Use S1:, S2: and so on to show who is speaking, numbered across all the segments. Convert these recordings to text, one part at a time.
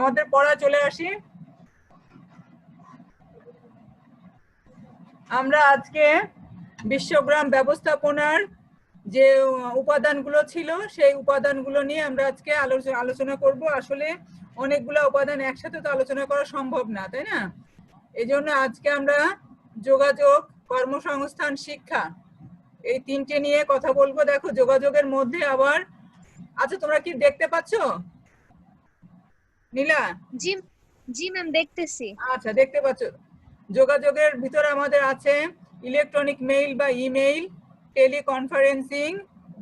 S1: আমাদের পড়া চলে আসি। আমরা আজকে বিশ্বগ্রাম ব্যবস্থাপনার যে উপাদানগুলো ছিল সেই উপাদানগুলো নিয়ে আমরা আজকে আলোচনা করব। আসলে অনেকগুলো উপাদান একসাথে তো আলোচনা করা সম্ভব না, তাই না? এই জন্য আজকে আমরা যোগাযোগ, কর্মসংস্থান, শিক্ষা এই তিনটে নিয়ে কথা বলবো। দেখো, যোগাযোগের মধ্যে আবার আচ্ছা, তোমরা কি দেখতে পাচ্ছ নীলা?
S2: জি জি ম্যাম, দেখতেছি।
S1: আচ্ছা, দেখতে পাচ্ছ। যোগাযোগের ভিতরে আমাদের আছে ইলেকট্রনিক মেইল বা ইমেইল, টেলিকনফারেন্সিং,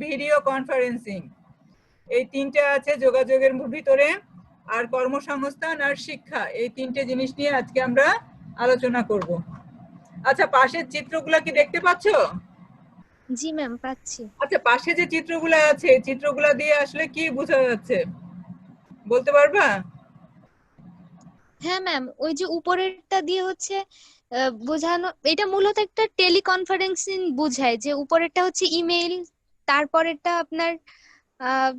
S1: ভিডিও কনফারেন্সিং, এই তিনটে আছে যোগাযোগের ভিতরে। আর কর্মসংস্থান আর শিক্ষা, এই তিনটে জিনিস নিয়ে আজকে আমরা আলোচনা করব। আচ্ছা, পাশের চিত্রগুলো কি দেখতে পাচ্ছ?
S2: জি ম্যাম, পাচ্ছি।
S1: আচ্ছা, পাশে যে চিত্রগুলো আছে, চিত্রগুলো দিয়ে আসলে কি বোঝা যাচ্ছে বলতে পারবা?
S2: হ্যাঁ ম্যাম, ওই যে উপরেরটা দিয়ে হচ্ছে বোঝানো, এটা মূলত একটা টেলিকনফারেন্সিং বোঝায়। যে উপরেরটা হচ্ছে ইমেইল, তারপরেরটা আপনার আহ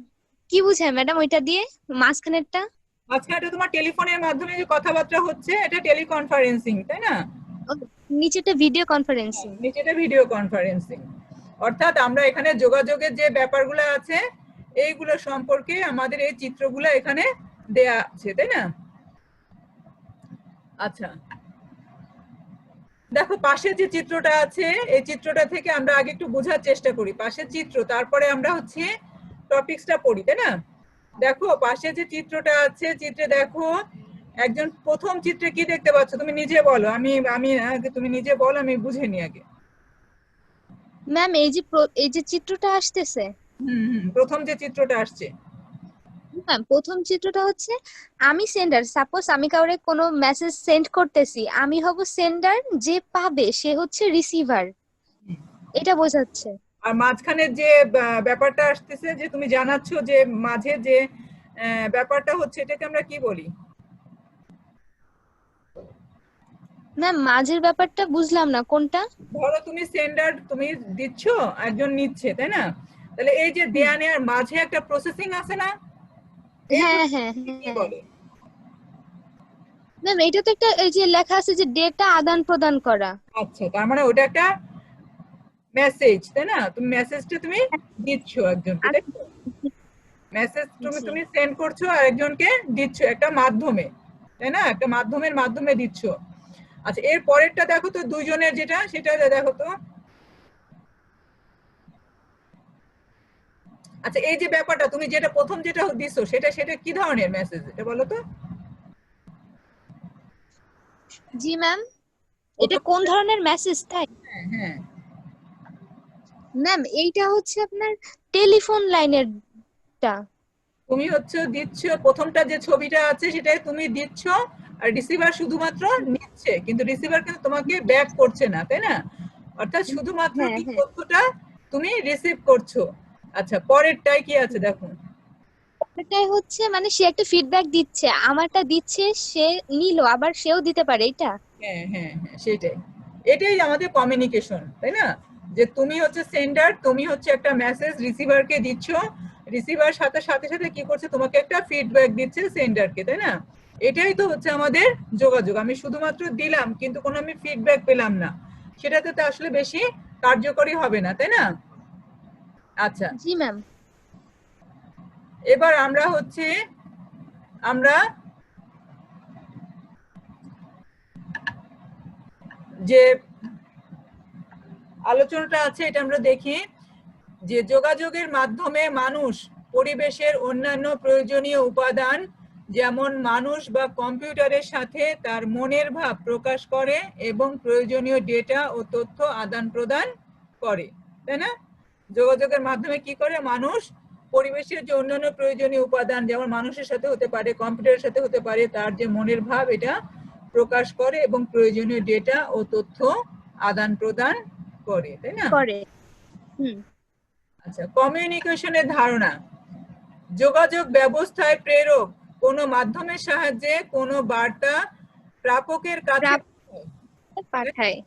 S2: কি বোঝায় ম্যাডাম ওইটা দিয়ে? মাঝখানেরটা?
S1: আজকে এটা তোমার টেলিফোনের মাধ্যমে যে কথাবার্তা হচ্ছে, এটা টেলিকনফারেন্সিং, তাই না?
S2: ও, নিচেটা ভিডিও কনফারেন্সিং।
S1: নিচেটা ভিডিও কনফারেন্সিং। অর্থাৎ আমরা এখানে যোগাযোগের যে ব্যাপারগুলো আছে এইগুলো সম্পর্কে আমাদের এই চিত্রগুলো এখানে দেয়া আছে, তাই না? আচ্ছা, দেখো পাশে যে চিত্রটা আছে, এই চিত্রটা থেকে আমরা আগে একটু বোঝার চেষ্টা করি পাশের চিত্র, তারপরে আমরা হচ্ছে টপিকসটা পড়ি, তাই না? দেখো পাশে যে চিত্রটা আছে, চিত্রে দেখো একজন, প্রথম চিত্রে কি দেখতে পাচ্ছ? তুমি নিজে বলো, আমি আমি আগে তুমি নিজে বলো, আমি বুঝে নি আগে।
S2: ম্যাম, এই যে চিত্রটা আসতেছে,
S1: প্রথম যে চিত্রটা আসছে।
S2: ম্যাম প্রথম চিত্রটা হচ্ছে আমি সেন্ডার। সাপোজ আমি কাউরে কোনো মেসেজ সেন্ড করতেছি, আমি হব সেন্ডার, যে পাবে সে হচ্ছে রিসিভার। এটা বোঝাচ্ছে।
S1: আর মাঝখানে যে ব্যাপারটা আসতেছে, যে তুমি জানাচ্ছ যে মাঝে যে ব্যাপারটা হচ্ছে, এটাকে আমরা কি বলি?
S2: ম্যাম মাঝের ব্যাপারটা বুঝলাম না, কোনটা?
S1: ধরো তুমি সেন্ডার, তুমি দিচ্ছ, একজন নিচ্ছে, তাই না? তাহলে এই যে
S2: হুম,
S1: দেয়া নেওয়ার মাঝে একটা প্রসেসিং আছে না, এই
S2: হ্যাঁ হ্যাঁ
S1: প্রসেসিং কি
S2: হ্যাঁ।
S1: বলে?
S2: ম্যাম এটা তো একটা, এই যে লেখা আছে যে ডেটা আদান প্রদান করা।
S1: আচ্ছা, তার মানে ওটা একটা মেসেজ, তাই না? তুমি মেসেজটা তুমি দিচ্ছ একজনকে, তাই তো? মেসেজ তুমি
S2: জি
S1: তুমি সেন্ড করছো আর একজনকে দিচ্ছ একটা মাধ্যমে, তাই না? একটা মাধ্যমের মাধ্যমে দিচ্ছ। আচ্ছা, এর পরেরটা দেখো তো, দুইজনের যেটা, সেটা দেখো তো। আচ্ছা, এই যে ব্যাপারটা তুমি যেটা প্রথম যেটা দিছো, সেটা সেটা কি ধরনের মেসেজ, এটা বলো তো?
S2: জি ম্যাম, এটা
S1: প্রথম
S2: কোন ধরনের মেসেজ তাই?
S1: হ্যাঁ, হ্যাঁ।
S2: ম্যাম এইটা হচ্ছে আপনার টেলিফোন লাইনের টা।
S1: তুমি হচ্ছে দিচ্ছ, প্রথমটা যে ছবিটা আছে সেটাই তুমি দিচ্ছ, আর রিসিভার শুধুমাত্র নিচ্ছে, কিন্তু রিসিভার কিন্তু তোমাকে ব্যাক করছে না, তাই না? অর্থাৎ শুধুমাত্র
S2: হ্যাঁ
S1: কি
S2: হ্যাঁ।
S1: তথ্যটা তুমি রিসিভ করছো। আচ্ছা, পরেরটাই কি আছে দেখো।
S2: এটাই হচ্ছে মানে সে একটা ফিডব্যাক দিচ্ছে, আমারটা দিচ্ছে, সে নিল, আবার সেও দিতে পারে এটা।
S1: হ্যাঁ, হ্যাঁ, হ্যাঁ, সেটাই। এটাই আমাদের কমিউনিকেশন, তাই না? যে তুমি হচ্ছে সেন্ডার, তুমি হচ্ছে একটা মেসেজ রিসিভারকে দিচ্ছ, রিসিভার সাথে সাথে সাথে কি করছে, তোমাকে একটা ফিডব্যাক দিচ্ছে সেন্ডারকে, তাই না? এটাই তো হচ্ছে আমাদের যোগাযোগ। আমি শুধুমাত্র দিলাম কিন্তু কোনো আমি ফিডব্যাক পেলাম না, সেটাতে তো আসলে বেশি কার্যকরী হবে না, তাই না? আচ্ছা,
S2: জি ম্যাম।
S1: এবার আমরা হচ্ছে আমরা যে আলোচনাটা আছে এটা আমরা দেখি, যে যোগাযোগের মাধ্যমে মানুষ পরিবেশের অন্যান্য প্রয়োজনীয় উপাদান, যেমন মানুষ বা কম্পিউটারের সাথে তার মনের ভাব প্রকাশ করে এবং প্রয়োজনীয় ডেটা ও তথ্য আদান প্রদান করে, তাই না? যোগাযোগের মাধ্যমে কি করে মানুষ পরিবেশের যে অন্যান্য প্রয়োজনীয় উপাদান, যেমন মানুষের সাথে হতে পারে, কম্পিউটারের সাথে হতে পারে, তার যে মনের ভাব এটা প্রকাশ করে এবং প্রয়োজনীয় ডেটা ও তথ্য আদান প্রদান করে, তাই না?
S2: করে। হুম।
S1: আচ্ছা, কমিউনিকেশনের ধারণা। যোগাযোগ ব্যবস্থায় প্রেরক কোনো মাধ্যমের সাহায্যে কোনো বার্তা প্রাপকের কাছে
S2: পাঠায়।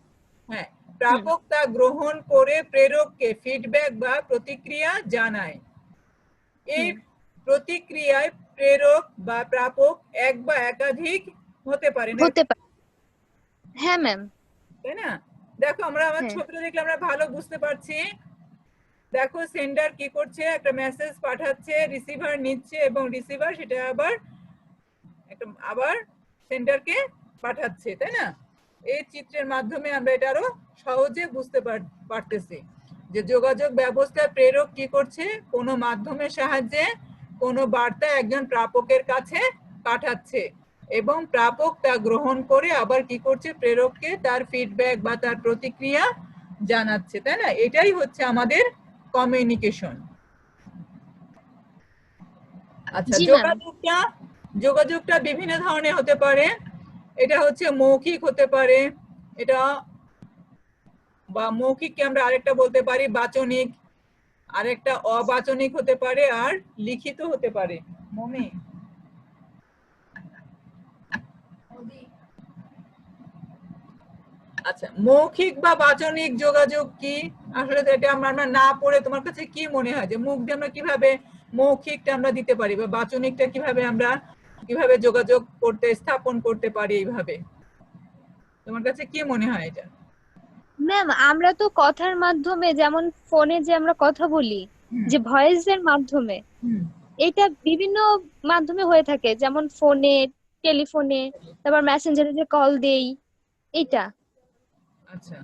S1: হ্যাঁ,
S2: হুম
S1: প্রাপক তা গ্রহণ করে প্রেরককে ফিডব্যাক বা প্রতিক্রিয়া জানায়। এই
S2: হুম।
S1: প্রতিক্রিয়ায় প্রেরক বা প্রাপক এক বা একাধিক হতে পারে না,
S2: হতে পারে। হ্যাঁ ম্যাম।
S1: তাই না? দেখো আমরা আমার
S2: হ্যাঁ।
S1: ছবিটা দেখলে আমরা ভালো বুঝতে পারছি। দেখো সেন্ডার কি করছে, একটা মেসেজ পাঠাচ্ছে, রিসিভার নিচ্ছে এবং রিসিভার সেটা আবার সেন্ডারকে পাঠাচ্ছে, তাই না? এই চিত্রের মাধ্যমে আমরা এটা আরো সহজে বুঝতে পারতেছি যে যোগাযোগ ব্যবস্থা প্রেরক কি করছে, কোনো মাধ্যমের সাহায্যে কোনো বার্তা একজন প্রাপকের কাছে পাঠাচ্ছে এবং প্রাপক তা গ্রহণ করে আবার কি করছে, প্রেরককে তার ফিডব্যাক বা তার প্রতিক্রিয়া জানাচ্ছে, তাই না? এটাই হচ্ছে আমাদের কমিউনিকেশন। আচ্ছা,
S2: জি ম্যাম।
S1: যোগাযোগটা বিভিন্ন ধরনের হতে পারে। এটা হচ্ছে মৌখিক হতে পারে, এটা বা মৌখিককে আমরা আরেকটা বলতে পারি বাচনিক, আরেকটা অবাচনিক হতে পারে, আর লিখিত হতে পারে। মমি, আচ্ছা, মৌখিক বা বাচনিক যোগাযোগ কি? আসলে তো এটা আমরা না পড়ে তোমার কাছে কি মনে হয় যে মুখ দিয়ে আমরা কিভাবে মৌখিকটা আমরা দিতে পারি বা বাচনিকটা কিভাবে যোগাযোগ স্থাপন করতে পারি এইভাবে? তোমার কাছে কি মনে হয় এটা?
S2: ম্যাম আমরা তো কথার মাধ্যমে, যেমন ফোনে যে আমরা কথা বলি, যে ভয়েসের মাধ্যমে, এটা বিভিন্ন মাধ্যমে হয়ে থাকে, যেমন ফোনে, টেলিফোনে, তারপর মেসেঞ্জারে যে কল দেই, এটা।
S1: আচ্ছা,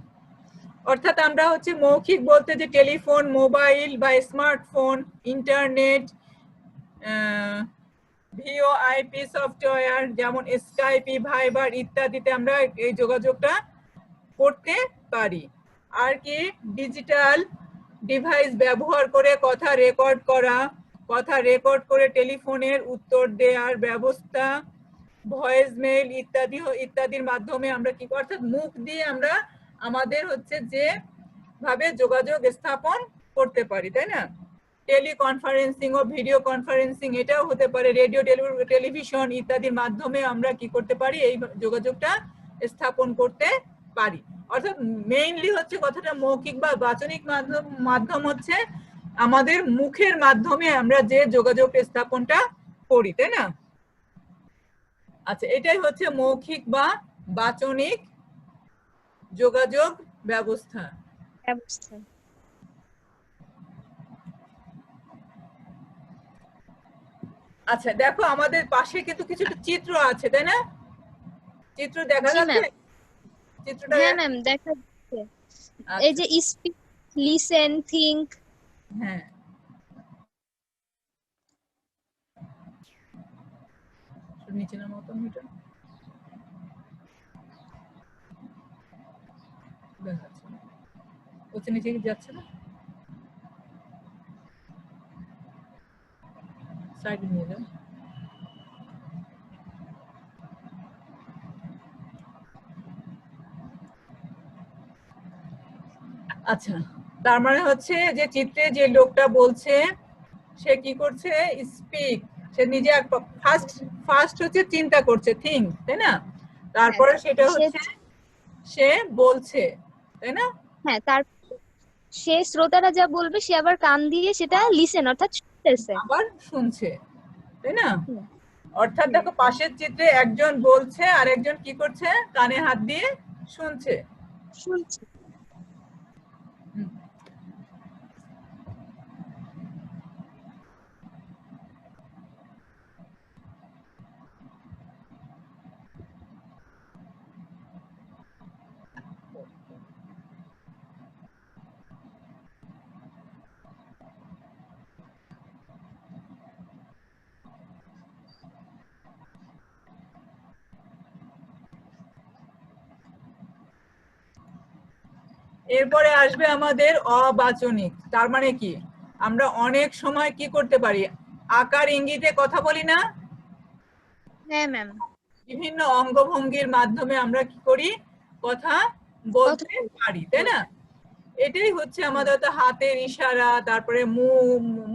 S1: অর্থাৎ আমরা হচ্ছে মৌখিক বলতে যে টেলিফোন, মোবাইল বা স্মার্টফোন, ইন্টারনেট, ভিওআইপি সফটওয়্যার যেমন স্কাইপি, ভাইবার ইত্যাদিতে আমরা এই যোগাযোগটা করতে পারি। আর কি, ডিজিটাল ডিভাইস ব্যবহার করে কথা রেকর্ড করে টেলিফোনের উত্তর দেওয়ার ব্যবস্থা, ভয়েস মেইল ইত্যাদির মাধ্যমে আমরা কি, অর্থাৎ মুখ দিয়ে আমরা আমাদের হচ্ছে যে ভাবে যোগাযোগ স্থাপন করতে পারি, তাই না? টেলিকনফারেন্সিং ও ভিডিও কনফারেন্সিং এটাও হতে পারে, রেডিও, টেলিভিশন ইত্যাদির মাধ্যমে আমরা কি করতে পারি, এই যোগাযোগটা স্থাপন করতে পারি। অর্থাৎ মেইনলি হচ্ছে কথাটা মৌখিক বা বাচনিক মাধ্যম হচ্ছে আমাদের মুখের মাধ্যমে আমরা যে যোগাযোগ স্থাপনটা করি, তাই না? আচ্ছা, এটাই হচ্ছে মৌখিক বা বাচনিক যোগাযোগ ব্যবস্থা। আচ্ছা, দেখো আমাদের পাশে কিন্তু কিছু চিত্র আছে, তাই না? চিত্র দেখা যাচ্ছে? চিত্রটা
S2: হ্যাঁ ম্যাম দেখা যাচ্ছে। এই যে স্পিক, লিসেন, থিংক।
S1: হ্যাঁ, নিচে নামো তো মিটার দেখাচ্ছে, ওতে নিচে যাচ্ছে না, সাইডে নিয়ে যাও। আচ্ছা, তার মানে হচ্ছে যে চিত্রে যে লোকটা বলছে সে কি করছে, স্পিক, সে নিজে ফার্স্ট হচ্ছে চিন্তা করছে, থিঙ্ক, তাই না? তারপরে সেটা হচ্ছে সে বলছে, তাই না?
S2: হ্যাঁ, তার সে শ্রোতারা যা বলবে সে আবার কান দিয়ে সেটা লিসেন, অর্থাৎ শুনতেছে,
S1: আবার শুনছে, তাই না? অর্থাৎ দেখো পাশের চিত্রে একজন বলছে আর একজন কি করছে, কানে হাত দিয়ে শুনছে। এরপরে আসবে আমাদের অবাচনিক। তার মানে কি, আমরা অনেক সময় কি করতে পারি, আকার ইঙ্গিতে কথা বলি না?
S2: হ্যাঁ ম্যাম।
S1: বিভিন্ন অঙ্গভঙ্গির মাধ্যমে আমরা কি করি, কথা বলতে পারি, তাই না? এটাই হচ্ছে আমাদের হাতের ইশারা, তারপরে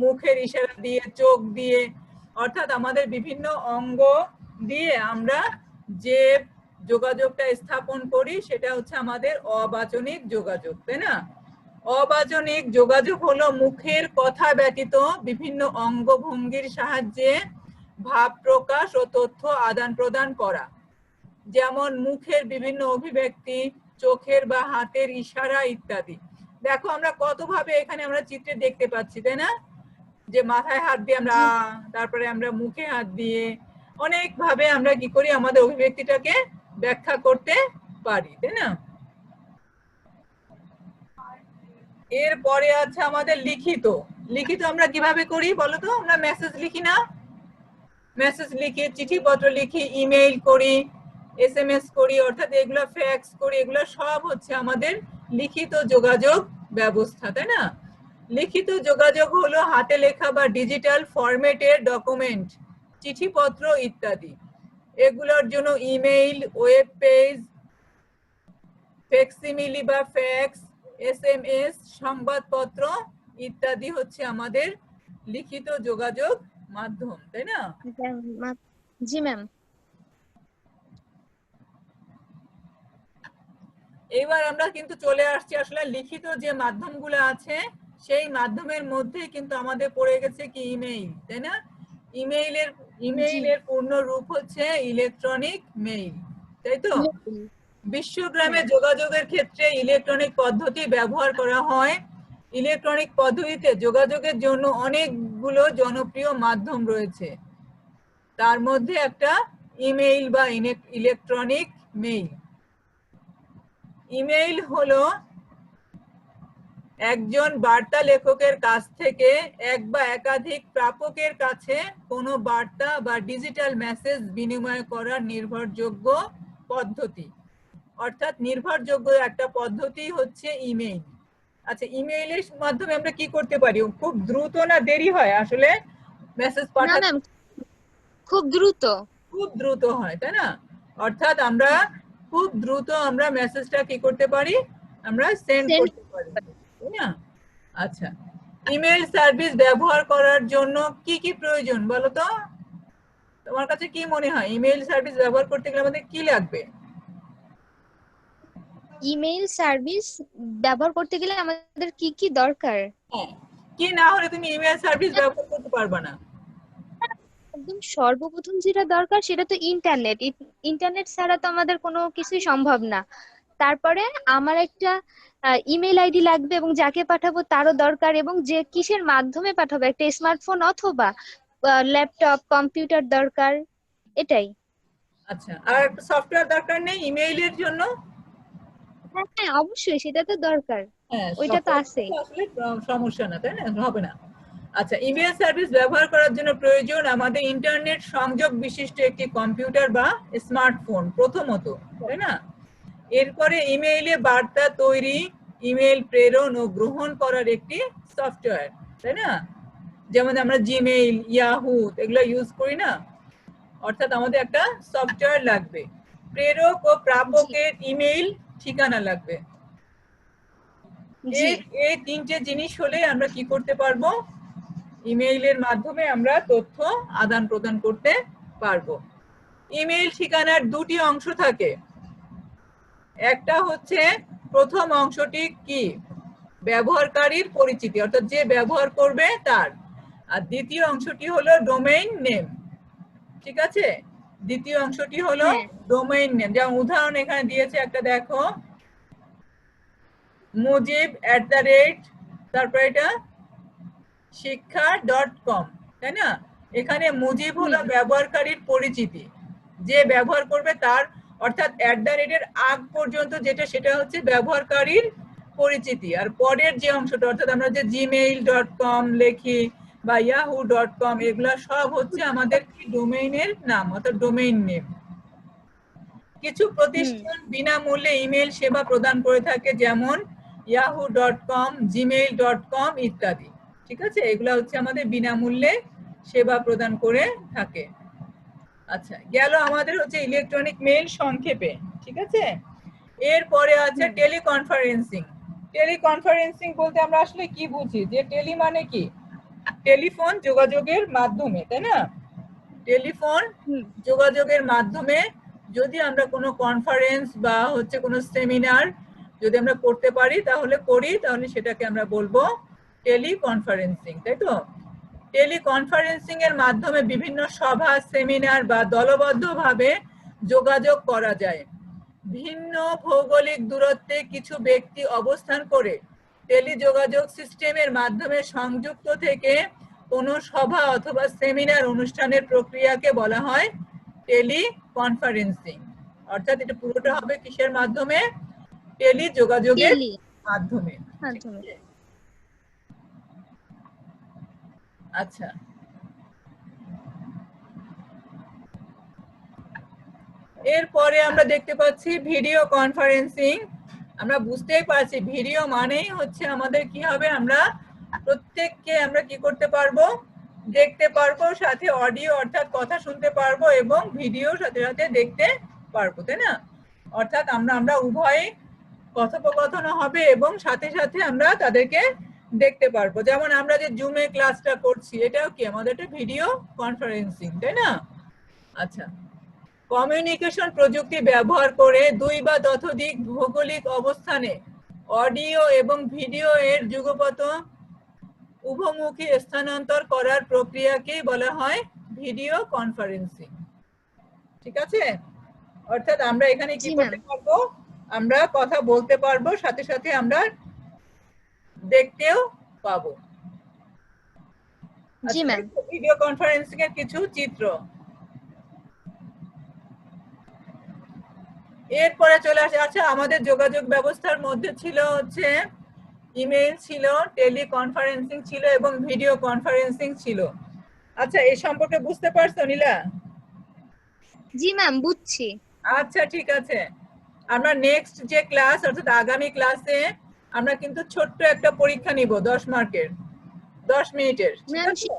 S1: মুখের ইশারা দিয়ে, চোখ দিয়ে, অর্থাৎ আমাদের বিভিন্ন অঙ্গ দিয়ে আমরা যে যোগাযোগটা স্থাপন করি সেটা হচ্ছে আমাদের অবাচনিক যোগাযোগ, তাই না? অবাচনিক যোগাযোগ হলো মুখের কথা ব্যতীত বিভিন্ন অঙ্গভঙ্গির সাহায্যে ভাব প্রকাশ ও তথ্য আদান প্রদান করা, যেমন মুখের বিভিন্ন অভিব্যক্তি, চোখের বা হাতের ইশারা ইত্যাদি। দেখো আমরা কত ভাবে এখানে আমরা চিত্রে দেখতে পাচ্ছি, তাই না? যে মাথায় হাত দিয়ে আমরা
S2: জি
S1: তারপরে আমরা মুখে হাত দিয়ে অনেক ভাবে আমরা কি করি আমাদের অভিব্যক্তিটাকে ব্যাখ্যা করতে পারি, তাই না? এরপরে আছে আমাদের লিখিত। লিখিত আমরা কিভাবে করি বলো তো? আমরা মেসেজ লিখি না? মেসেজ লিখি, চিঠিপত্র লিখি, ইমেইল করি, এসএমএস করি, অর্থাৎ এগুলো ফ্যাক্স করি, এগুলো সব হচ্ছে আমাদের লিখিত যোগাযোগ ব্যবস্থা, তাই না? লিখিত যোগাযোগ হলো হাতে লেখা বা ডিজিটাল ফরম্যাটের ডকুমেন্ট, চিঠিপত্র ইত্যাদি। এগুলোর জন্য ইমেইল, ওয়েব পেজ, ফ্যাক্সিমিলি বা ফ্যাক্স, এসএমএস, সংবাদপত্র ইত্যাদি হচ্ছে আমাদের লিখিত যোগাযোগ মাধ্যম, তাই না?
S2: জি ম্যাম।
S1: এবার আমরা কিন্তু চলে আসছি আসলে লিখিত যে মাধ্যমগুলো আছে সেই মাধ্যমের মধ্যে কিন্তু আমাদের পড়ে গেছে কি ইমেইল, তাই না? ইমেইলের পূর্ণ রূপ হচ্ছে ইলেকট্রনিক মেইল, তাই তো? বিশ্বগ্রামে যোগাযোগের ক্ষেত্রে ইলেকট্রনিক পদ্ধতি ব্যবহার করা হয়। ইলেকট্রনিক পদ্ধতিতে যোগাযোগের জন্য অনেকগুলো জনপ্রিয় মাধ্যম রয়েছে, তার মধ্যে একটা ইমেইল বা ইলেকট্রনিক মেইল। ইমেইল হলো একজন বার্তা লেখকের কাছ থেকে এক বা একাধিক প্রাপকের কাছে কোনো বার্তা বা ডিজিটাল মেসেজ বিনিময় করার নির্ভরযোগ্য পদ্ধতি, অর্থাৎ নির্ভরযোগ্য একটা পদ্ধতি হচ্ছে ইমেইল। আচ্ছা, ইমেইলের মাধ্যমে আমরা কি করতে পারি? খুব দ্রুত না দেরি হয় আসলে মেসেজ পাঠাতে?
S2: খুব দ্রুত,
S1: খুব দ্রুত হয়, তাই না? অর্থাৎ আমরা খুব দ্রুত আমরা মেসেজটা কি করতে পারি? আমরা সেন্ড করতে পারি, তাই না? আচ্ছা, ইমেইল সার্ভিস ব্যবহার করার জন্য কি কি প্রয়োজন বলো তো? তোমার কাছে কি মনে হয় ইমেইল সার্ভিস ব্যবহার করতে গেলে আমাদের কি লাগবে?
S2: ইমেইল সার্ভিস ব্যবহার করতে গেলে আমাদের কি কি দরকার?
S1: হ্যাঁ, কি না হলে তুমি ইমেইল সার্ভিস ব্যবহার করতে পারবে না?
S2: একদম সর্বপ্রথম যেটা দরকার সেটা তো ইন্টারনেট। ইন্টারনেট ছাড়া তো আমাদের কোনো কিছুই সম্ভব না। তারপরে আমার একটা ইমেল আইডি লাগবে এবং যাকে পাঠাবো তারও দরকার, এবং যে কিসের মাধ্যমে পাঠাবো একটা স্মার্টফোন অথবা ল্যাপটপ কম্পিউটার দরকার, এটাই।
S1: আচ্ছা, আর একটা সফটওয়্যার দরকার নেই ইমেইলের জন্য?
S2: হ্যাঁ অবশ্যই সেটা তো দরকার,
S1: হ্যাঁ,
S2: ওইটা তো আছে।
S1: আসলে সমস্যা না, তাই না? হবে না। আচ্ছা, ইমেল সার্ভিস ব্যবহার করার জন্য প্রয়োজন আমাদের ইন্টারনেট সংযোগ বিশিষ্ট একটি কম্পিউটার বা স্মার্টফোন প্রথমত, তাই না? এরপরে ইমেইলে বার্তা তৈরি, ইমেইল প্রেরণ ও গ্রহণ করার একটি সফটওয়্যার, তাই না? যেমন আমরা জিমেইল, ইয়াহু এগুলো ইউজ করি না? অর্থাৎ আমাদের একটা সফটওয়্যার লাগবে। প্রেরক ও প্রাপকের ইমেইল ঠিকানা লাগবে। এই তিনটে জিনিস হলে আমরা কি করতে পারবো? ইমেইলের মাধ্যমে আমরা তথ্য আদান প্রদান করতে পারবো। ইমেইল ঠিকানার দুটি অংশ থাকে। একটা হচ্ছে প্রথম অংশটি কি? ব্যবহারকারীর পরিচিতি, অর্থাৎ যে ব্যবহার করবে তার। আর দ্বিতীয় অংশটি হলো ডোমেইন নেম, ঠিক আছে? দ্বিতীয় অংশটি হলো ডোমেইন নেম। যেমন উদাহরণ এখানে দিয়েছে একটা, দেখো, মুজিব তারপর এটা শিক্ষা.com, তাই না? এখানে মুজিব হলো ব্যবহারকারীর পরিচিতি, যে ব্যবহার করবে তার, অর্থাৎ এর আগ পর্যন্ত যেটা সেটা হচ্ছে ব্যবহারকারীর পরিচিতি। আর পরের যে অংশটা, অর্থাৎ আমরা যে gmail.com লেখি বা yahoo.com, এগুলা সব হচ্ছে আমাদের কি ডোমেইনের নাম, অর্থাৎ ডোমেইন নেম। কিছু প্রতিষ্ঠান বিনামূল্যে ইমেল সেবা প্রদান করে থাকে, যেমন yahoo.com, gmail.com ইত্যাদি, ঠিক আছে? এগুলা হচ্ছে আমাদের বিনামূল্যে সেবা প্রদান করে থাকে। আচ্ছা, গেল আমাদের হচ্ছে ইলেকট্রনিক মেইল সংক্ষেপে, ঠিক আছে? এরপরে আছে টেলিকনফারেন্সিং। টেলিকনফারেন্সিং বলতে আমরা আসলে কি বুঝি? যে টেলি মানে কি? টেলিফোন যোগাযোগের মাধ্যমে, তাই না? টেলিফোন যোগাযোগের মাধ্যমে যদি আমরা কোনো কনফারেন্স বা হচ্ছে কোনো সেমিনার যদি আমরা করতে পারি তাহলে করি, তাহলে সেটাকে আমরা বলবো টেলিকনফারেন্সিং, তাই তো? টেলিকনফারেন্সিং এর মাধ্যমে বিভিন্ন সভা, সেমিনার বা দলবদ্ধভাবে যোগাযোগ করা যায়। ভিন্ন ভৌগোলিক দূরত্বে কিছু ব্যক্তি অবস্থান করে টেলিযোগাযোগ সিস্টেমের মাধ্যমে সংযুক্ত থেকে কোনো সভা অথবা সেমিনার অনুষ্ঠানের প্রক্রিয়াকে বলা হয় টেলিকনফারেন্সিং। অর্থাৎ এটা পুরোটা হবে কিসের মাধ্যমে? টেলিযোগাযোগের মাধ্যমে। আচ্ছা, এরপরে আমরা দেখতে পাচ্ছি ভিডিও কনফারেন্সিং। আমরা বুঝতেই পারছি ভিডিও মানেই হচ্ছে আমাদের কি হবে, আমরা প্রত্যেককে আমরা কি করতে পারবো, দেখতে পারবো, সাথে অডিও অর্থাৎ কথা শুনতে পারবো এবং ভিডিও সাথে সাথে দেখতে পারবো, তাই না? অর্থাৎ আমরা উভয় কথোপকথন হবে এবং সাথে সাথে আমরা তাদেরকে দেখতে পারবো। যেমন আমরা যে জুমে ক্লাসটা করছি, এটাও কি আমাদের একটা ভিডিও কনফারেন্সিং, তাই না? আচ্ছা, কমিউনিকেশন প্রযুক্তি ব্যবহার করে দুই বা ততোধিক ভৌগোলিক অবস্থানে অডিও এবং ভিডিও এর যুগপত উভমুখী স্থানান্তর করার প্রক্রিয়াকে বলা হয় ভিডিও কনফারেন্সিং। ঠিক আছে? অর্থাৎ আমরা এখানে কি করতে পারবো, আমরা কথা বলতে পারবো, সাথে সাথে আমরা দেখতেও পাবো।
S2: জি ম্যাম।
S1: ভিডিও কনফারেন্সিং এর কিছু চিত্র। এরপরে চলে আসে, আচ্ছা আমাদের যোগাযোগ ব্যবস্থার মধ্যে ছিল হচ্ছে ইমেইল ছিল, টেলিকনফারেন্সিং ছিল এবং ভিডিও কনফারেন্সিং ছিল। আচ্ছা, এই সম্পর্কে বুঝতে পারছো নীলা?
S2: জি ম্যাম, বুঝছি।
S1: আচ্ছা ঠিক আছে, আমরা নেক্সট যে ক্লাস অর্থাৎ আগামী ক্লাসে আমরা কিন্তু ছোট্ট একটা পরীক্ষা নিব 10 মার্কের, 10 মিনিটের। ঠিক আছে?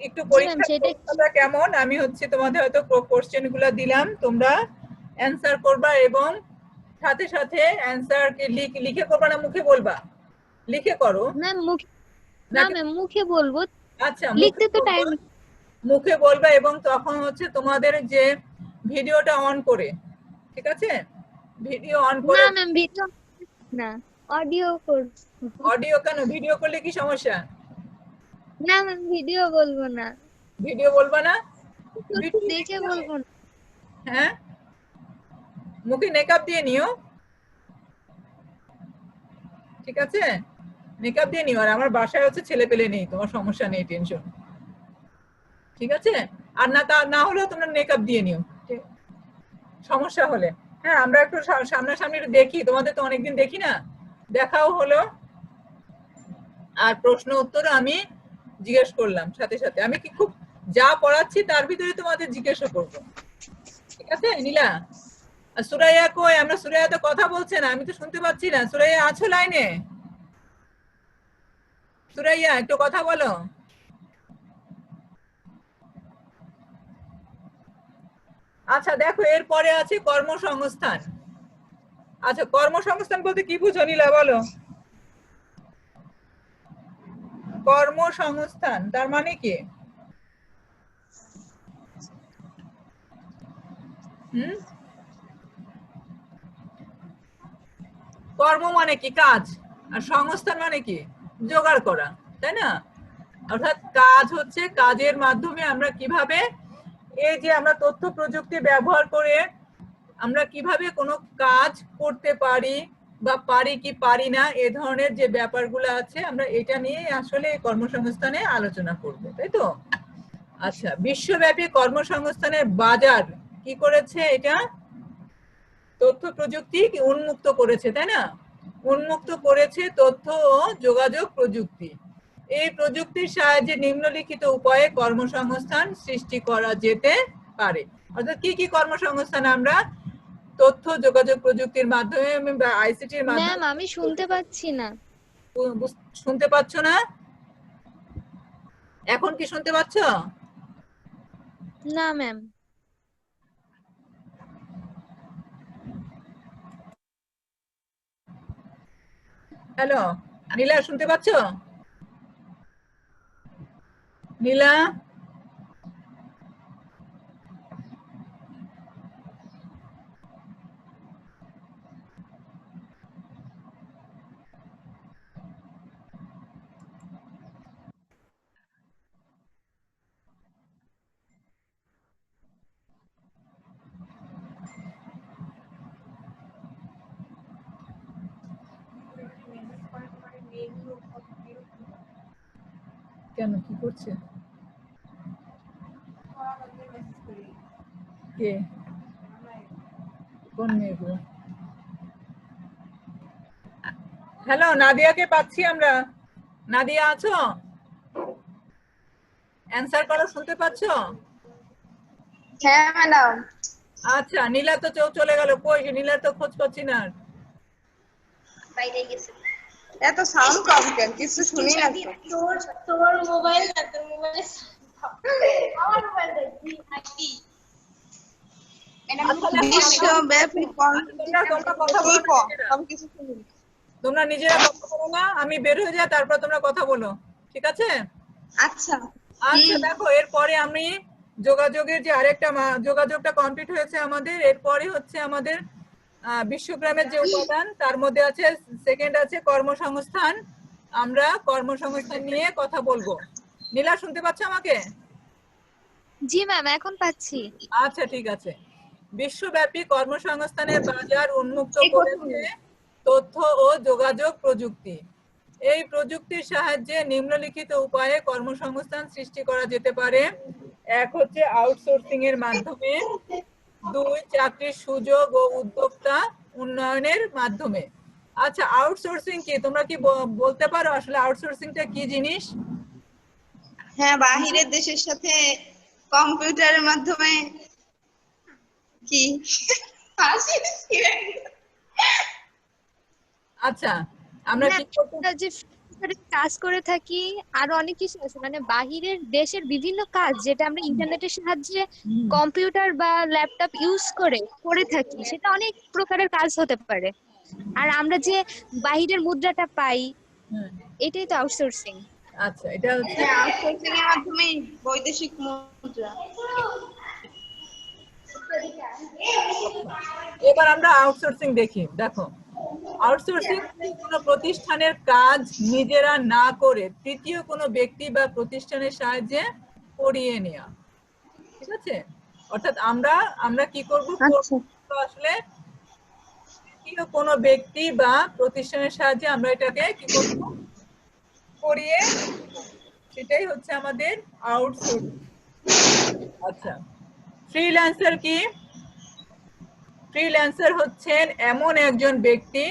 S1: একটু পরীক্ষাটা কেমন, আমি হচ্ছে তোমাদের হয়তো কোশ্চেন গুলা দিলাম, তোমরা অ্যান্সার করবা এবং সাথে সাথে অ্যান্সার লিখে করবা না মুখে বলবা? লিখে করো
S2: ম্যাম। মুখে বলবো।
S1: আচ্ছা,
S2: লিখতে তো টাইম,
S1: মুখে বলবা এবং তখন হচ্ছে তোমাদের যে ভিডিওটা অন করে, ঠিক আছে? ভিডিও অন করে।
S2: না ম্যাম, ভিডিও না, অডিও করব।
S1: অডিও কেন? ভিডিও করলে কি সমস্যা?
S2: না ম্যাম, ভিডিও বলবো না।
S1: ভিডিও বলবা না?
S2: দেখে বলবো না।
S1: হ্যাঁ, মুখে মেকআপ দিয়ে নিও, ঠিক আছে? মেকআপ দিয়ে নিও। আর আমার বাসায় হচ্ছে ছেলে পেলে নেই, তোমার সমস্যা নেই, টেনশন, ঠিক আছে? আর না হলেও তোমরা মেকআপ দিয়ে নিও সমস্যা হলে। হ্যাঁ, আমরা একটু সামনাসামনি একটু দেখি, তোমাদের তো অনেকদিন দেখি না, দেখাও হলো আর প্রশ্ন উত্তর আমি জিজ্ঞেস করলাম সাথে সাথে। আমি কি খুব যা পড়াচ্ছি তার ভিতরে তোমাদের জিজ্ঞাসা করবো, ঠিক আছে নীলা? আর সুরাইয়া কই? আমরা সুরাইয়া তো কথা বলছে না, আমি তো শুনতে পাচ্ছি না। সুরাইয়া আছো লাইনে? সুরাইয়া একটু কথা বলো। আচ্ছা দেখো, এরপরে আছে কর্মসংস্থান। আচ্ছা, কর্মসংস্থান বলতে কি বুঝো নীলা, বলো? কর্মসংস্থান তার মানে কি? কর্ম মানে কি? কাজ। আর সংস্থান মানে কি? জোগাড় করা, তাই না? অর্থাৎ কাজ হচ্ছে, কাজের মাধ্যমে আমরা কিভাবে এই যে আমরা তথ্য প্রযুক্তি ব্যবহার করে আমরা কিভাবে কোনো কাজ করতে পারি বা পারি কি পারি না, এ ধরনের যে ব্যাপারগুলো আছে আমরা এটা নিয়ে আসলে কর্মসংস্থানে আলোচনা করব, তাই তো? আচ্ছা, বিশ্বব্যাপী কর্মসংস্থানের বাজার কি করেছে? এটা তথ্য প্রযুক্তি কি উন্মুক্ত করেছে, তাই না? উন্মুক্ত করেছে তথ্য ও যোগাযোগ প্রযুক্তি। এই প্রযুক্তির সাহায্যে নিম্নলিখিত উপায়ে কর্মসংস্থান সৃষ্টি করা যেতে পারে। অর্থাৎ কি কি কর্মসংস্থান আমরা তথ্য যোগাযোগ প্রযুক্তির মাধ্যমে বা আইসিটির মাধ্যমে।
S2: ম্যাম, আমি শুনতে পাচ্ছি না।
S1: শুনতে পাচ্ছ না? এখন কি শুনতে পাচ্ছ?
S2: না ম্যাম।
S1: হ্যালো নীলা, শুনতে পাচ্ছ? নীলা, কেন কি করছে কে কোন মেয়েগুলো হ্যালো নাদিয়াকে পাচ্ছি আমরা নাদিয়া আছো অ্যানসার করো শুনতে পাচ্ছো
S3: হ্যাঁ ম্যাডাম
S1: আচ্ছা নীলা তো চলে গেল কই নীলা তো খোঁজ পাচ্ছি না
S3: বাইরে গেছে এত সাউন্ড কম কেন কিছু শুনি না তো তোর মোবাইল না তোর মোবাইলে আমার মোবাইল দেখি আইটি বিশ্বব্যাপী
S1: তোমরা নিজেরা কথা বলো না আমি বের হয়ে যাই তারপর তোমরা কথা বলো ঠিক আছে
S3: আচ্ছা
S1: আচ্ছা দেখো এরপরে আমি যোগাযোগের যে আরেকটা যোগাযোগটা কমপ্লিট হয়েছে আমাদের এরপরে হচ্ছে আমাদের বিশ্বগ্রামের যে উপাদান তার মধ্যে আছে সেকেন্ড আছে কর্মসংস্থান আমরা কর্মসংস্থান নিয়ে কথা বলবো নীলা শুনতে পাচ্ছ আমাকে
S2: জি ম্যাম এখন পাচ্ছি
S1: আচ্ছা ঠিক আছে বিশ্বব্যাপী কর্মসংস্থানের বাজার উন্মুক্ত করেছে তথ্য ও যোগাযোগ প্রযুক্তি এই প্রযুক্তির সাহায্যে নিম্নলিখিত উপায়ে কর্মসংস্থান সৃষ্টি করা যেতে পারে এক হচ্ছে আউটসোর্সিং এর মাধ্যমে দুই চাকরির সুযোগ ও উদ্যোক্তা উন্নয়নের মাধ্যমে আচ্ছা আউটসোর্সিং কি তোমরা কি বলতে পারো আসলে আউটসোর্সিংটা কি জিনিস
S3: হ্যাঁ বাহিরের দেশের সাথে কম্পিউটারের মাধ্যমে কি
S1: আচ্ছা আমরা কি
S2: যে কাজ করে থাকি আর অনেক কিছু আছে মানে বাহিরের দেশের বিভিন্ন কাজ যেটা আমরা ইন্টারনেটের সাহায্যে কম্পিউটার বা ল্যাপটপ ইউজ করে থাকি সেটা অনেক প্রকারের কাজ হতে পারে আর আমরা যে বাহিরের মুদ্রাটা পাই এটাই তো আউটসোর্সিং
S1: আচ্ছা এটা হচ্ছে
S3: আউটসোর্সিং এর মাধ্যমে বৈদেশিক মুদ্রা
S1: এবার আমরা আউটসোর্সিং দেখি দেখো আউটসোর্সিং কোনো প্রতিষ্ঠানের কাজ নিজেরা না করে তৃতীয় কোনো ব্যক্তি বা প্রতিষ্ঠানের সাহায্যে করিয়ে নেওয়া ঠিক আছে অর্থাৎ আমরা কি করব আসলে তৃতীয় কোনো ব্যক্তি বা প্রতিষ্ঠানের সাহায্যে আমরা এটাকে কি করব করিয়ে সেটাই হচ্ছে আমাদের আউটসোর্সিং আচ্ছা ফ্রিল্যান্সার কি ফ্রিল্যান্সার হচ্ছেন এমন একজন ব্যক্তি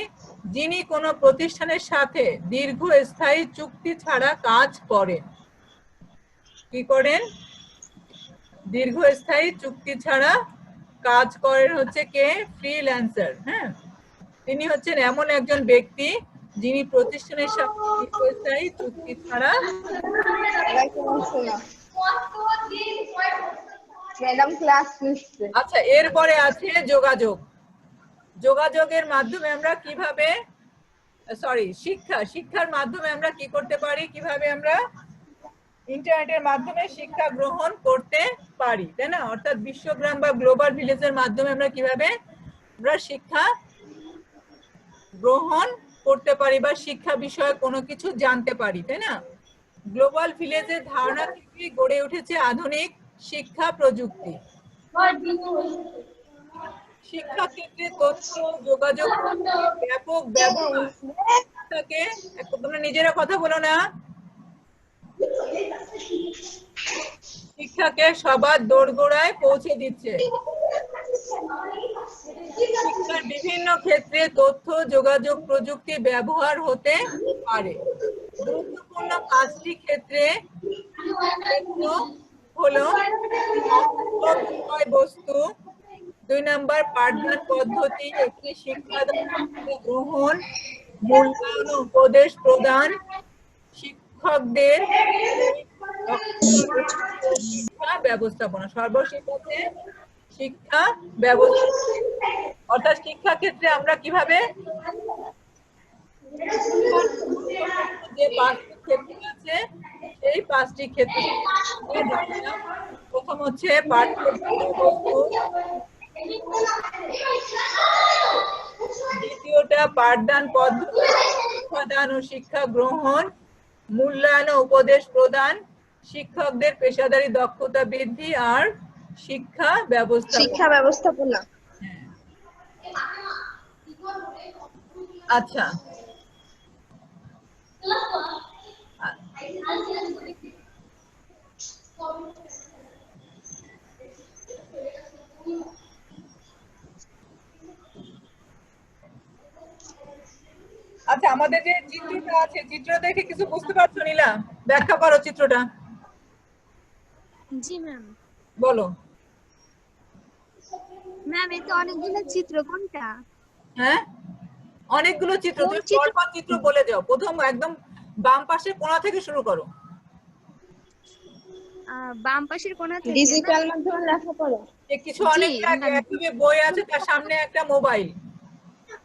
S1: যিনি কোনো প্রতিষ্ঠানের সাথে দীর্ঘস্থায়ী চুক্তি ছাড়া কাজ করেন কি করেন দীর্ঘস্থায়ী চুক্তি ছাড়া কাজ করেন হচ্ছে কে ফ্রিল্যান্সার হ্যাঁ তিনি হচ্ছেন এমন একজন ব্যক্তি যিনি প্রতিষ্ঠানের সাথে দীর্ঘস্থায়ী চুক্তি ছাড়া
S3: ম্যাডাম ক্লাস নিচ্ছে
S1: আচ্ছা এরপরে আছে যোগাযোগের মাধ্যমে আমরা কিভাবে শিক্ষার মাধ্যমে আমরা কি করতে পারি কিভাবে আমরা ইন্টারনেটের মাধ্যমে শিক্ষা গ্রহণ করতে পারি তাই না অর্থাৎ বিশ্বগ্রাম বা গ্লোবাল ভিলেজের মাধ্যমে আমরা কিভাবে আমরা শিক্ষা গ্রহণ করতে পারি বা শিক্ষা বিষয়ে কোনো কিছু জানতে পারি তাই না গ্লোবাল ভিলেজের ধারণা থেকে গড়ে উঠেছে আধুনিক শিক্ষা প্রযুক্তি শিক্ষা ক্ষেত্রে তথ্য যোগাযোগ ব্যাপক ব্যবহার থাকে তোমরা নিজেরা কথা বলো না শিক্ষাকে সবার দোরগোড়ায় পৌঁছে দিচ্ছে শিক্ষার বিভিন্ন ক্ষেত্রে তথ্য যোগাযোগ প্রযুক্তি ব্যবহার হতে পারে গুরুত্বপূর্ণ পাঁচটি ক্ষেত্রে হলো বিষয়বস্তু 2 নম্বর পাঠদান পদ্ধতি একটি শিক্ষাদান গ্রহণ মূল্যায়ন উপদেশ প্রদান শিক্ষকদের শিক্ষা ব্যবস্থাপনা সর্বশেষে শিক্ষা ব্যবস্থা অর্থাৎ শিক্ষা ক্ষেত্রে আমরা কিভাবে যে 5টি ক্ষেত্র আছে এই 5টি ক্ষেত্রে প্রথম হচ্ছে দ্বিতীয়টা পাঠদান পদ্ধতি শিক্ষাদান ও শিক্ষা গ্রহণ মূল্যায়ন ও উপদেশ প্রদান শিক্ষকদের পেশাদারী দক্ষতা বৃদ্ধি আর শিক্ষা ব্যবস্থাপনা আচ্ছা আচ্ছা, আমাদের যে চিত্রটা আছে, চিত্র দেখে কিছু বুঝতে পারছো নীলা? ব্যাখ্যা করো চিত্রটা,
S2: জি ম্যাম।
S1: বলো।
S2: ম্যাম এতে অনেকগুলো চিত্র, কোনটা?
S1: হ্যাঁ, অনেকগুলো চিত্র,
S2: কোন
S1: তুমি
S2: চিত্র?
S1: পরপর চিত্র বলে যাও। প্রথম একদম বাম পাশে কোণা থেকে শুরু করো।
S2: বাম পাশের কোণা থেকে না?
S3: ডিজিটাল মাধ্যমে লেখাপড়া।
S1: কিছু
S2: জি
S1: অনেকটা
S2: ম্যাম,
S1: একভাবে বই আছে, তার সামনে একটা মোবাইল।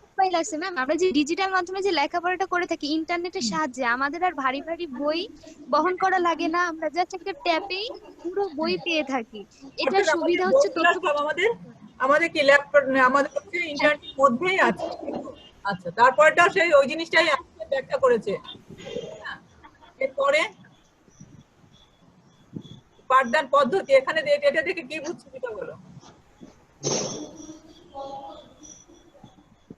S2: মোবাইল আছে ম্যাম। আমরা যে ডিজিটাল মাধ্যমে যে লেখাপড়াটা করে থাকি ইন্টারনেটের সাহায্যে, আমাদের আর ভারী ভারী বই বহন করা লাগে না। আমরা জাস্ট একটা ট্যাপেই পুরো বই পেয়ে থাকি। এটার
S1: অর্থাৎ আমাদের
S2: সুবিধা হচ্ছে
S1: বইগুলো
S2: তথ্য।
S1: সব আমাদের কি ল্যাপটপ, আমাদের হচ্ছে ইন্টারনেটের মধ্যেই আছে। আচ্ছা, তারপরটাও সেই ওই জিনিসটাই আজকে ব্যাখ্যা করেছে। এরপরে পাঠদান পদ্ধতি, এখানে এটা দেখে কি বুঝছো সেটা বলো।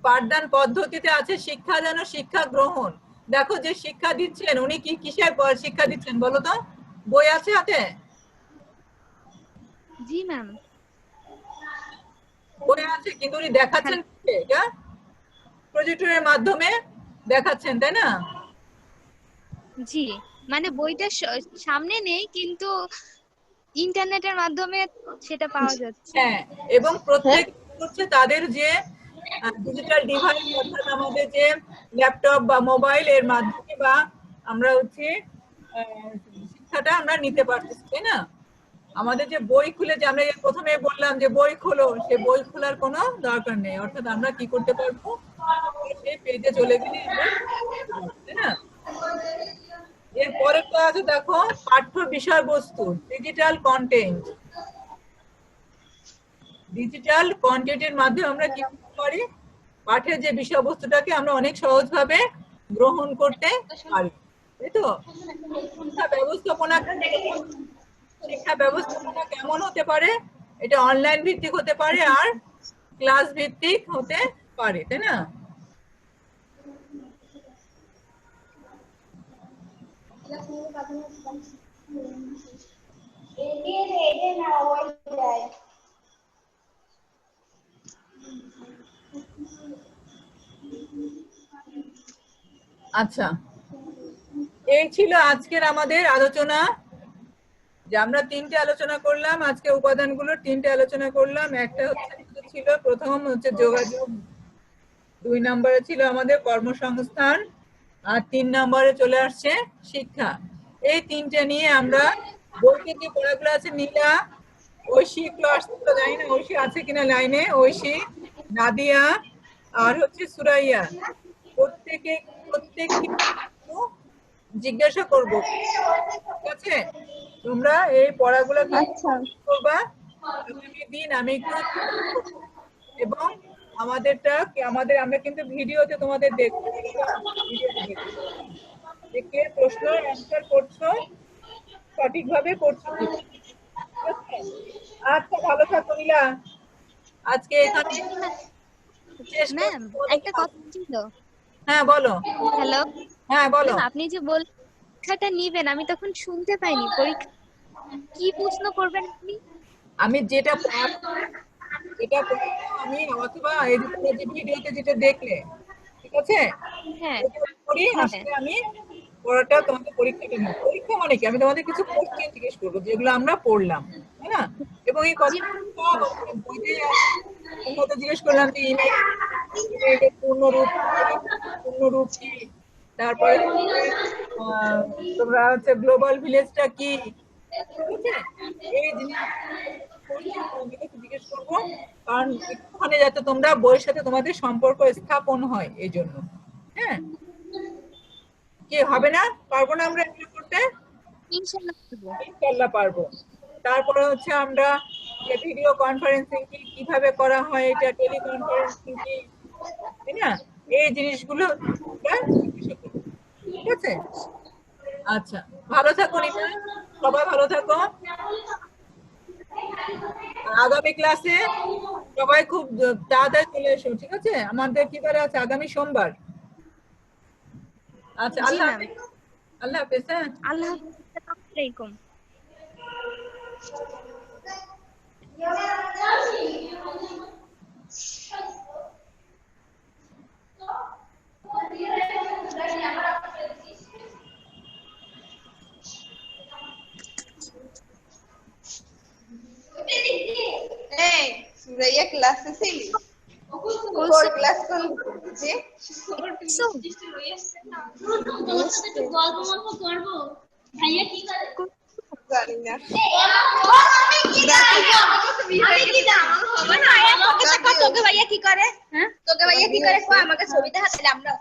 S1: পাঠদান পদ্ধতিতে আছে শিক্ষা যেন শিক্ষা গ্রহণ। দেখো যে শিক্ষা দিচ্ছেন উনি কি কিসের শিক্ষা দিচ্ছেন বলো তো? বই আছে হাতে?
S2: জি ম্যাম।
S1: বই আছে, কিন্তু উনি দেখাচ্ছেন এটা প্রজেক্টরের মাধ্যমে দেখাচ্ছেন, তাই না?
S2: জি, মানে বইটা সামনে নেই, কিন্তু ইন্টারনেটের মাধ্যমে সেটা পাওয়া যাচ্ছে।
S1: হ্যাঁ, এবং প্রত্যেক হচ্ছে তাদের যে ডিজিটাল ডিভাইস, অর্থাৎ আমাদের যে ল্যাপটপ বা মোবাইল এর মাধ্যমে বা আমরা হচ্ছে শিক্ষাটা আমরা নিতে পারতেছি, তাই না? আমাদের যে বই খুলে, যে আমরা প্রথমে বললাম যে বই খোলো, সে বই খোলার কোনো দরকার নেই। অর্থাৎ আমরা কি করতে পারবো, সেই পেজে চলে গেলে আমরা, তাই না? এরপরে তো আছে দেখো পাঠ্য বিষয়বস্তু, ডিজিটাল কন্টেন্ট। ডিজিটাল কন্টেন্টের মাধ্যমে আমরা কি করতে পারি, পাঠের যে বিষয়বস্তুটাকে আমরা অনেক সহজভাবে গ্রহণ করতে পারি, তাই তো? শিক্ষা ব্যবস্থাপনা কেমন হতে পারে? এটা অনলাইন ভিত্তিক হতে পারে আর ক্লাস ভিত্তিক হতে পারে, তাই না? আচ্ছা, এই ছিল আজকের আমাদের আলোচনা, যে আমরা তিনটে আলোচনা করলাম আজকে, উপাদানগুলোর তিনটে আলোচনা করলাম। একটা ছিল প্রথম হচ্ছে যোগাযোগ, 2 নম্বরে ছিল আমাদের কর্মসংস্থান, আর 3 নম্বরে চলে আসছে শিক্ষা। এই তিনটে নিয়ে আমরা বইতে যে পড়াগুলো আছে, নীলা, ঐশী একটু আসতে তো, জানি না ঐশী আছে কিনা লাইনে, ঐশী, নাদিয়া আর হচ্ছে সুরাইয়া, প্রত্যেককে জিজ্ঞাসা করবো, ঠিক আছে? তোমরা এই পড়াগুলো করবা আগামী দিন, আমি একটু এবং আমরা কিন্তু ভিডিওতে তোমাদের দেখবো, দেখে প্রশ্ন অ্যান্সার করছো, সঠিকভাবে করছো। আচ্ছা, ভালো থাকো নীলা, আজকে এখানে শেষ
S2: ম্যাম একটা কথা ছিল।
S1: হ্যাঁ বলো।
S2: হ্যালো
S1: হ্যাঁ বলো।
S2: ম্যাম, আপনি যে পরীক্ষাটা নিবেন, আমি তখন শুনতে পাইনি। পরীক্ষা কি প্রশ্ন করবেন আপনি?
S1: আমি যেটা আমি অথবা এই যে তোমরা যে ভিডিওতে যেটা দেখলে, ঠিক আছে,
S2: হ্যাঁ
S1: করি
S2: হ্যাঁ।
S1: আসলে আমি পড়াটা তোমাদের পরীক্ষাটা নিই। পরীক্ষা মানে কি, আমি তোমাদের কিছু কোশ্চেন জিজ্ঞেস করবো যেগুলো আমরা পড়লাম, তাই না? এবং এই
S2: জি
S1: কথা বইতে হয়তো জিজ্ঞেস করলাম যে ইমেইলের পূর্ণরূপ কি, তারপরে তোমরা হচ্ছে গ্লোবাল ভিলেজটা কি, ঠিক আছে? এই জিনিস জিজ্ঞেস করবো, কারণ একটুখানি যাতে তোমরা বইয়ের সাথে তোমাদের সম্পর্ক স্থাপন হয়, এই জন্য। হ্যাঁ, কি হবে না, পারবো না আমরা এগুলো করতে?
S2: ইনশাআল্লাহ করব।
S1: ইনশাআল্লাহ পারবো। তারপরে হচ্ছে আমরা যে ভিডিও কনফারেন্সিং কিভাবে করা হয়, এটা টেলিকনফারেন্সিং কি, তাই না? এই জিনিসগুলো আমরা জিজ্ঞাসা করবো, ঠিক আছে? আচ্ছা, ভালো থাকো রিমা, সবাই ভালো থাকো। আগামী ক্লাসে সবাই খুব তাড়াতাড়ি চলে এসো, ঠিক আছে? আমাদের কি বার আছে? আগামী সোমবার। আচ্ছা,
S2: জি
S1: আল্লাহ
S2: ম্যাম।
S1: হাফেজ। আল্লাহ হাফেজ। হ্যাঁ।
S2: আল্লাহ হাফেজ। আসসালামু আলাইকুম।
S3: এই সুরাইয়া ক্লাসে ছিলি? কোন ক্লাস কোন যে
S2: সো
S3: জানি না। তোকে ভাইয়া কি করে? হ্যাঁ তোকে ভাইয়া কি করে? আমাকে ছবি দেখা তাহলে আমরা